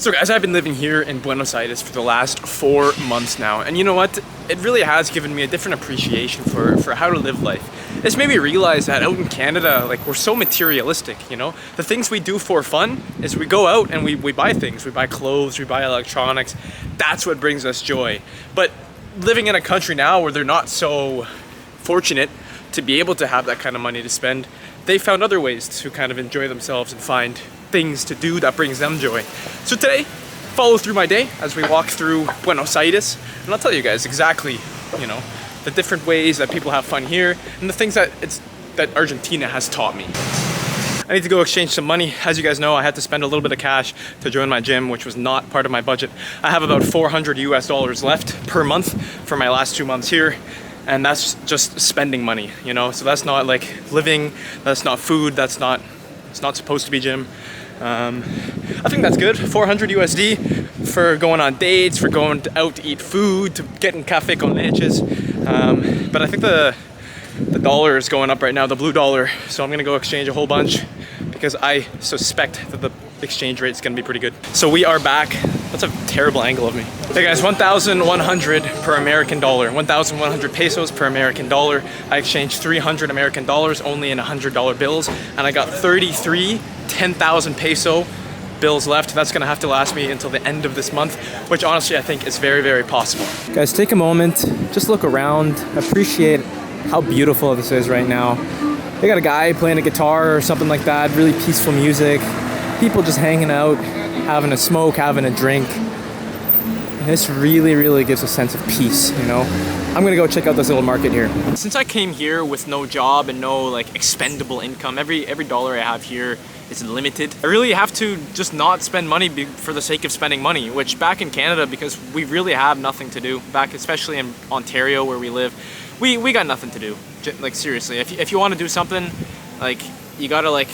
So guys, I've been living here in Buenos Aires for the last 4 months now, and you know what? It really has given me a different appreciation for how to live life. It's made me realize that out in Canada, like, we're so materialistic, you know? The things we do for fun is we go out and we buy things. We buy clothes, we buy electronics. That's what brings us joy. But living in a country now where they're not so fortunate to be able to have that kind of money to spend, they found other ways to kind of enjoy themselves and find things to do that brings them joy. So today, follow through my day as we walk through Buenos Aires, and I'll tell you guys exactly, you know, the different ways that people have fun here and the things that Argentina has taught me. I need to go exchange some money. As you guys know, I had to spend a little bit of cash to join my gym, which was not part of my budget. I have about $400 US left per month for my last 2 months here. And that's just spending money, you know? So that's not like living, that's not food, it's not supposed to be gym. I think that's good. 400 USD for going on dates, for going out to eat food, to getting café con leches. But I think the dollar is going up right now, the blue dollar. So I'm gonna go exchange a whole bunch because I suspect that the exchange rate is gonna be pretty good. So we are back. That's a terrible angle of me. Hey guys, 1,100 per American dollar, 1,100 pesos per American dollar. I exchanged 300 American dollars only in $100 bills, and I got 33 10,000 peso bills left. That's gonna have to last me until the end of this month, which honestly I think is very, very possible. Guys, take a moment, just look around, appreciate how beautiful this is right now. They got a guy playing a guitar or something like that, really peaceful music, people just hanging out, having a smoke, having a drink. And this really, really gives a sense of peace, you know? I'm gonna go check out this little market here. Since I came here with no job and no like expendable income, every dollar I have here is limited. I really have to just not spend money for the sake of spending money, which back in Canada, because we really have nothing to do, back especially in Ontario where we live, we got nothing to do. Like seriously, if you want to do something, like you gotta like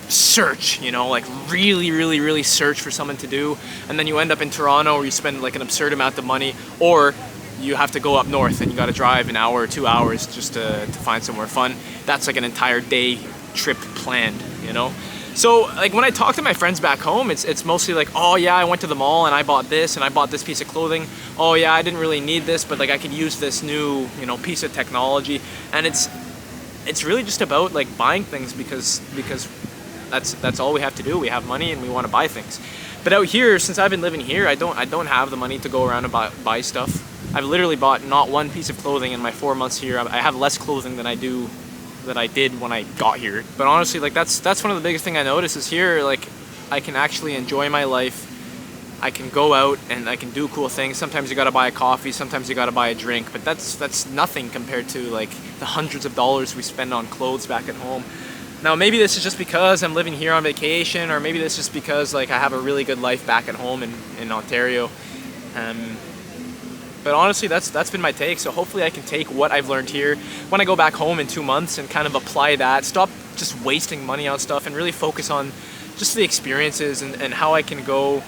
search, you know, like really search for something to do, and then you end up in Toronto where you spend like an absurd amount of money, or you have to go up north and you got to drive an hour or 2 hours just to find somewhere fun. That's like an entire day trip planned, you know? So like when I talk to my friends back home, it's mostly like, oh yeah, I went to the mall and I bought this and I bought this piece of clothing. Oh yeah, I didn't really need this, but like I could use this new, you know, piece of technology. And it's really just about like buying things because that's all we have to do. We have money and we want to buy things. But out here, since I've been living here, I don't have the money to go around and buy stuff. I've literally bought not one piece of clothing in my 4 months here. I have less clothing than I did when I got here. But honestly, like that's one of the biggest thing I notice is here, like I can actually enjoy my life. I can go out and I can do cool things. Sometimes you gotta buy a coffee, sometimes you gotta buy a drink, but that's nothing compared to like the hundreds of dollars we spend on clothes back at home. Now maybe this is just because I'm living here on vacation, or maybe this is just because like I have a really good life back at home in Ontario. But honestly, that's been my take. So hopefully I can take what I've learned here when I go back home in 2 months and kind of apply that. Stop just wasting money on stuff and really focus on just the experiences and how I can go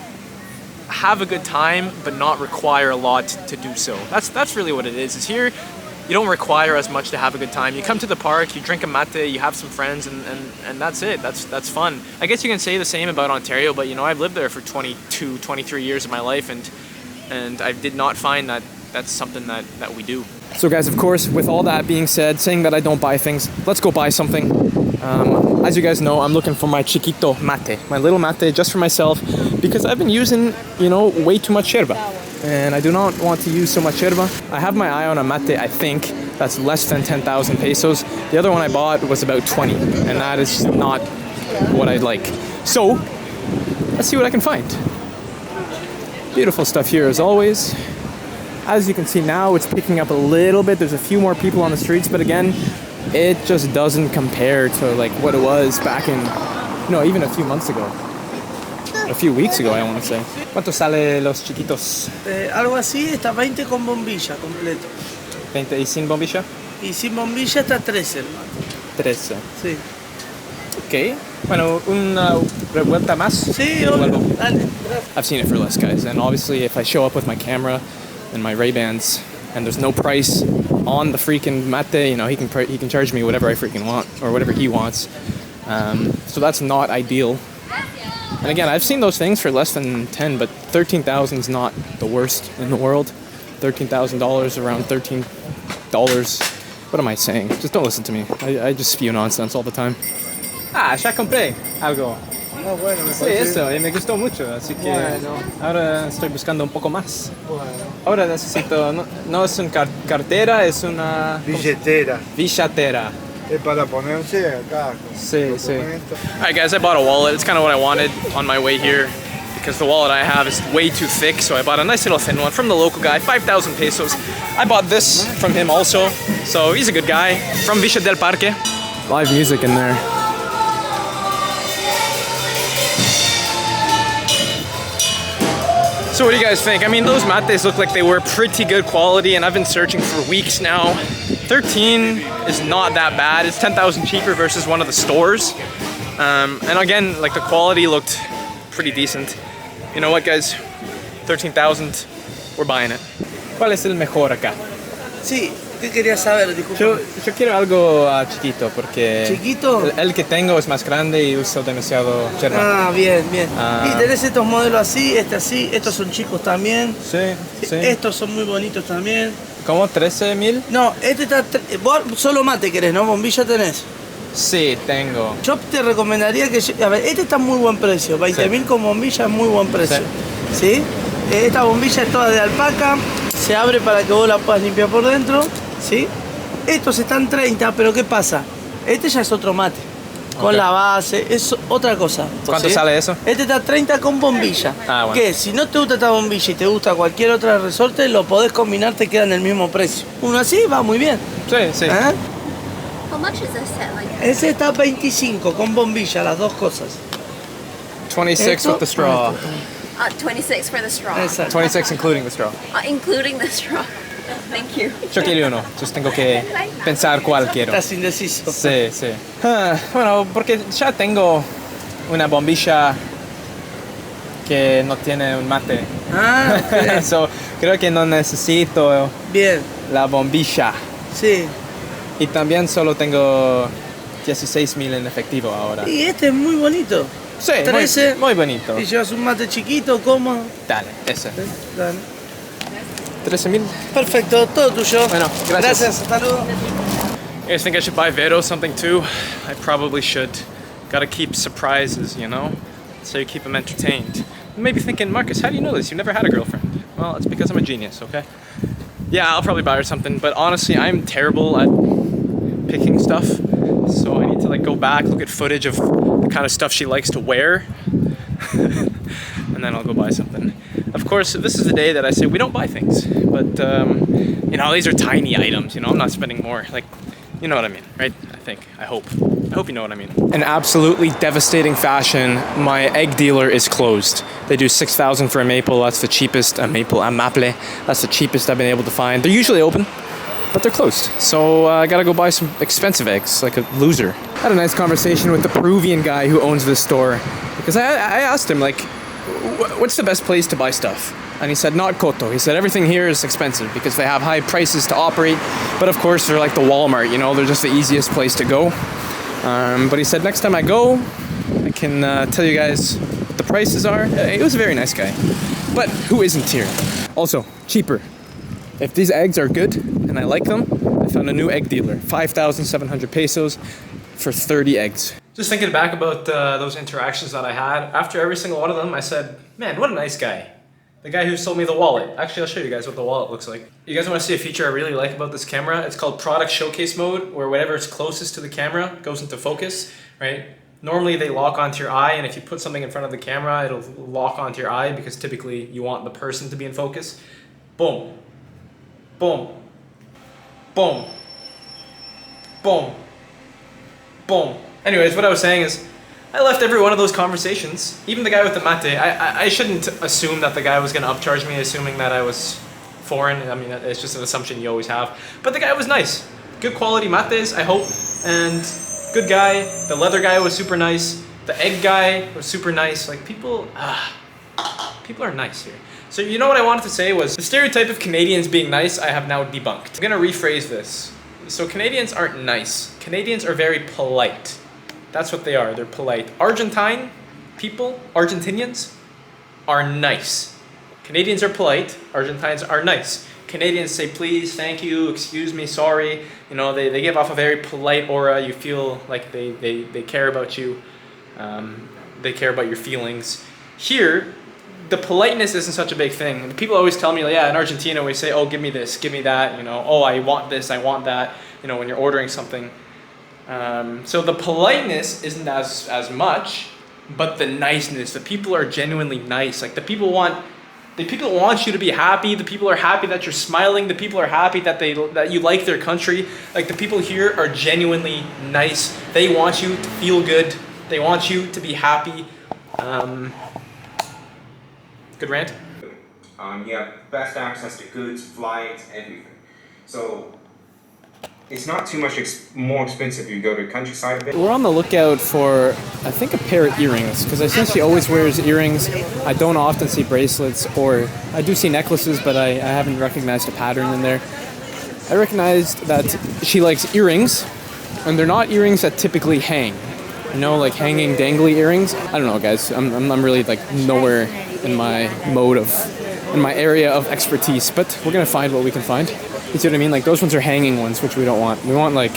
have a good time but not require a lot to do so. That's really what it is here. You don't require as much to have a good time. You come to the park, you drink a mate, you have some friends, and that's it. That's fun. I guess you can say the same about Ontario, but you know, I've lived there for 22, 23 years of my life, and I did not find that that's something that we do. So guys, of course, with all that being said, saying that I don't buy things, let's go buy something. As you guys know, I'm looking for my chiquito mate, my little mate just for myself, because I've been using, you know, way too much yerba. And I do not want to use so much yerba. I have my eye on a mate, I think, that's less than 10,000 pesos. The other one I bought was about 20, and that is not what I'd like. So, let's see what I can find. Beautiful stuff here as always. As you can see now, it's picking up a little bit. There's a few more people on the streets, but again, it just doesn't compare to like what it was back in, you know, even a few months ago. A few weeks ago, I want to say. ¿Cuánto sale los chiquitos? Algo así, está 20 con bombilla completo. 20 y sin bombilla? Y sin bombilla está 13, hermano. 13. Sí. Ok. Bueno, una revuelta más. Sí, obvio. Dale. I've seen it for less, guys. And obviously, if I show up with my camera and my Ray-Bans and there's no price on the freaking mate, you know, he can charge me whatever I freaking want or whatever he wants. So that's not ideal. And again, I've seen those things for less than 10, but 13,000 is not the worst in the world. $13,000, around $13. What am I saying? Just don't listen to me. I just spew nonsense all the time. Ah, ya compré algo. No, bueno, me Sí, eso, y me gustó mucho, así que Bueno. ahora estoy buscando un poco más. Bueno. Ahora necesito, no es una cartera, es una Billetera. billetera. Es para ponerse acá. con Sí, sí. documentos. Alright guys, I bought a wallet. It's kind of what I wanted on my way here because the wallet I have is way too thick, so I bought a nice little thin one from the local guy, 5,000 pesos. I bought this from him also, so he's a good guy, from Villa del Parque. Live music in there. So what do you guys think? I mean, those mates look like they were pretty good quality, and I've been searching for weeks now. 13 is not that bad. It's 10,000 cheaper versus one of the stores. And again, like the quality looked pretty decent. You know what, guys? 13,000, we're buying it. ¿Cuál es el mejor acá? Sí, ¿qué querías saber? Disculpa. Yo quiero algo chiquito porque ¿Chiquito? el que tengo es más grande y uso demasiado cherry. Ah, bien, bien. Ah. Y tenés estos modelos así, así, estos son chicos también. Sí, sí. Estos son muy bonitos también. ¿Cómo? ¿13,000? No, este está... Vos solo mate querés, ¿no? Bombilla tenés. Sí, tengo. Yo te recomendaría que... A ver, este está muy buen precio. 20.000 con bombilla es muy buen precio. ¿Sí? Esta bombilla es toda de alpaca. Se abre para que vos la puedas limpiar por dentro. ¿Sí? Estos están 30, pero ¿qué pasa? Este ya es otro mate. Con Ok. la base, es otra cosa. ¿Cuánto ¿sí? sale eso? Este está 30 con bombilla. Ah, bueno. Que si no te gusta esta bombilla y te gusta cualquier otra resorte, lo podés combinar, te queda en el mismo precio. Uno así va muy bien. Sí, sí. ¿Eh? How much is this set? Like, Ese está 25 con bombilla, las dos cosas. 26 Esto, with the straw. 26 for the straw. Exacto. 26 including the straw. Including the straw. Thank you. Yo quiero uno, just tengo que pensar cuál quiero. Estás indeciso. Sí, sí. Bueno, porque ya tengo una bombilla que no tiene un mate. Ah, ok. So, creo que no necesito Bien, la bombilla. sí. Y también solo tengo 16,000 en efectivo ahora. Y este es muy bonito. Sí, 13. muy bonito. Y llevas un mate chiquito, cómodo. Dale, ese. Dale. 13,000. Perfecto, todo tuyo. Bueno, gracias. Hasta luego. You guys think I should buy Vero something too? I probably should. Gotta keep surprises, you know? So you keep them entertained. You may be thinking, Marcus, how do you know this? You've never had a girlfriend. Well, it's because I'm a genius, okay? Yeah, I'll probably buy her something, but honestly, I'm terrible at picking stuff. So I need to like go back, look at footage of the kind of stuff she likes to wear. And then I'll go buy something. Of course, this is the day that I say we don't buy things. But, you know, these are tiny items, you know, I'm not spending more. Like, you know what I mean, right? I hope you know what I mean. In absolutely devastating fashion, my egg dealer is closed. They do 6,000 for a maple. That's the cheapest. A maple. That's the cheapest I've been able to find. They're usually open, but they're closed. So I gotta go buy some expensive eggs, like a loser. I had a nice conversation with the Peruvian guy who owns this store. Because I asked him, like, what's the best place to buy stuff? And he said, not Koto. He said, everything here is expensive because they have high prices to operate. But of course, they're like the Walmart, you know, they're just the easiest place to go. But he said, next time I go, I can tell you guys what the prices are. He was a very nice guy. But who isn't here? Also, cheaper. If these eggs are good and I like them, I found a new egg dealer. 5,700 pesos for 30 eggs. Just thinking back about those interactions that I had, after every single one of them, I said, man, what a nice guy. The guy who sold me the wallet. Actually, I'll show you guys what the wallet looks like. You guys want to see a feature I really like about this camera? It's called product showcase mode, where whatever is closest to the camera goes into focus, right? Normally they lock onto your eye, and if you put something in front of the camera, it'll lock onto your eye because typically you want the person to be in focus. Boom. Boom. Boom. Boom. Boom. Anyways, what I was saying is, I left every one of those conversations, even the guy with the mate. I shouldn't assume that the guy was going to upcharge me, assuming that I was foreign. I mean, it's just an assumption you always have. But the guy was nice. Good quality mates, I hope. And good guy. The leather guy was super nice. The egg guy was super nice. Like, people are nice here. So you know what I wanted to say was, the stereotype of Canadians being nice, I have now debunked. I'm going to rephrase this. So Canadians aren't nice. Canadians are very polite. That's what they are. They're polite. Argentine, people, Argentinians, are nice. Canadians are polite, Argentines are nice. Canadians say please, thank you, excuse me, sorry. You know, they give off a very polite aura. You feel like they care about you. They care about your feelings. Here, the politeness isn't such a big thing. People always tell me, like, yeah, in Argentina we say, oh, give me this, give me that, you know, oh, I want this, I want that, you know, when you're ordering something. So the politeness isn't as much, but the niceness, the people are genuinely nice. Like the people want you to be happy. The people are happy that you're smiling. The people are happy that you like their country. Like the people here are genuinely nice. They want you to feel good. They want you to be happy. Good rant? You have fast access to goods, flights, everything. So it's not too much more expensive if you go to the countryside a bit. We're on the lookout for, I think, a pair of earrings, because I think she always wears earrings. I don't often see bracelets, or I do see necklaces, but I haven't recognized a pattern in there. I recognized that she likes earrings, and they're not earrings that typically hang. You know, like hanging dangly earrings. I don't know, guys. I'm really like nowhere in my in my area of expertise, but we're gonna find what we can find. You see what I mean? Like those ones are hanging ones, which we don't want. We want like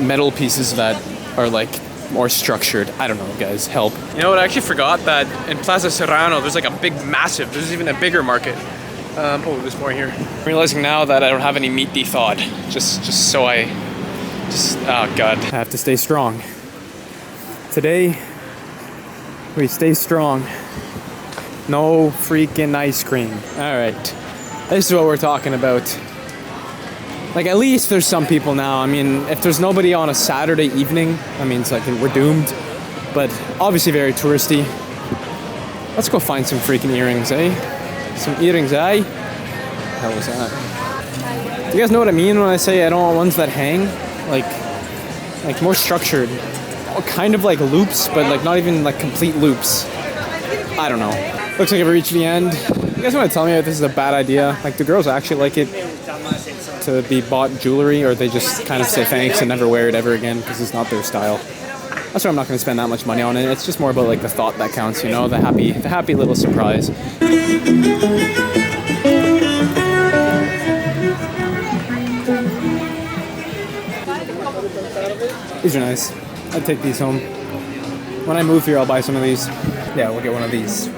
metal pieces that are like more structured. I don't know, guys. Help. You know what? I actually forgot that in Plaza Serrano, there's like a there's even a bigger market. Oh, there's more here. I'm realizing now that I don't have any meat thawed. Oh God. I have to stay strong. Today, we stay strong. No freaking ice cream. All right. This is what we're talking about. Like, at least there's some people now. I mean, if there's nobody on a Saturday evening, I mean, it's like we're doomed. But obviously very touristy. Let's go find some freaking earrings, eh? Some earrings, eh? What the hell was that? Do you guys know what I mean when I say I don't want ones that hang? Like more structured. Kind of like loops, but like not even like complete loops. I don't know. Looks like I've reached the end. You guys want to tell me if this is a bad idea? Like, do girls actually like it to be bought jewelry, or they just kind of say thanks and never wear it ever again because it's not their style? That's why I'm not going to spend that much money on it. It's just more about like the thought that counts, you know, the happy little surprise. These are nice. I'd take these home. When I move here, I'll buy some of these. Yeah, we'll get one of these.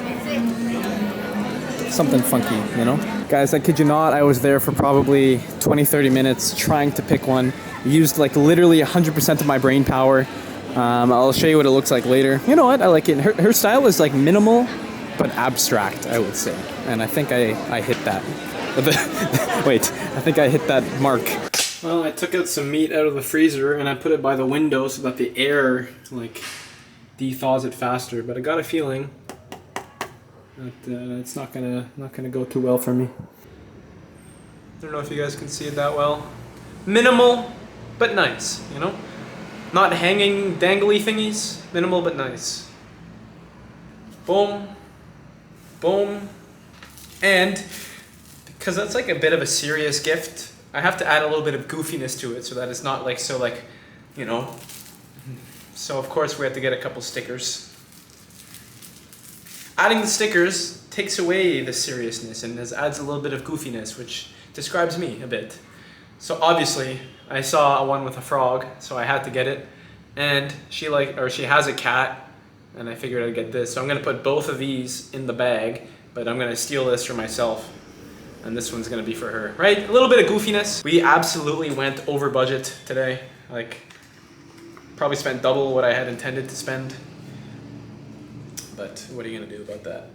Something funky, you know? Guys, I kid you not, I was there for probably 20-30 minutes trying to pick one. Used like literally 100% of my brain power. I'll show you what it looks like later. You know what? I like it. Her style is like minimal, but abstract, I would say. And I think I hit that. Wait, I think I hit that mark. Well, I took out some meat out of the freezer and I put it by the window so that the air like de-thaws it faster. But I got a feeling that it's not gonna go too well for me. I don't know if you guys can see it that well. Minimal, but nice. You know, not hanging dangly thingies. Minimal but nice. Boom, boom, and because that's like a bit of a serious gift, I have to add a little bit of goofiness to it so that it's not like so like, you know. So of course we have to get a couple stickers. Adding the stickers takes away the seriousness and adds a little bit of goofiness, which describes me a bit. So obviously I saw one with a frog, so I had to get it. And she has a cat, and I figured I'd get this. So I'm gonna put both of these in the bag, but I'm gonna steal this for myself. And this one's gonna be for her, right? A little bit of goofiness. We absolutely went over budget today. Like, probably spent double what I had intended to spend. But what are you gonna do about that?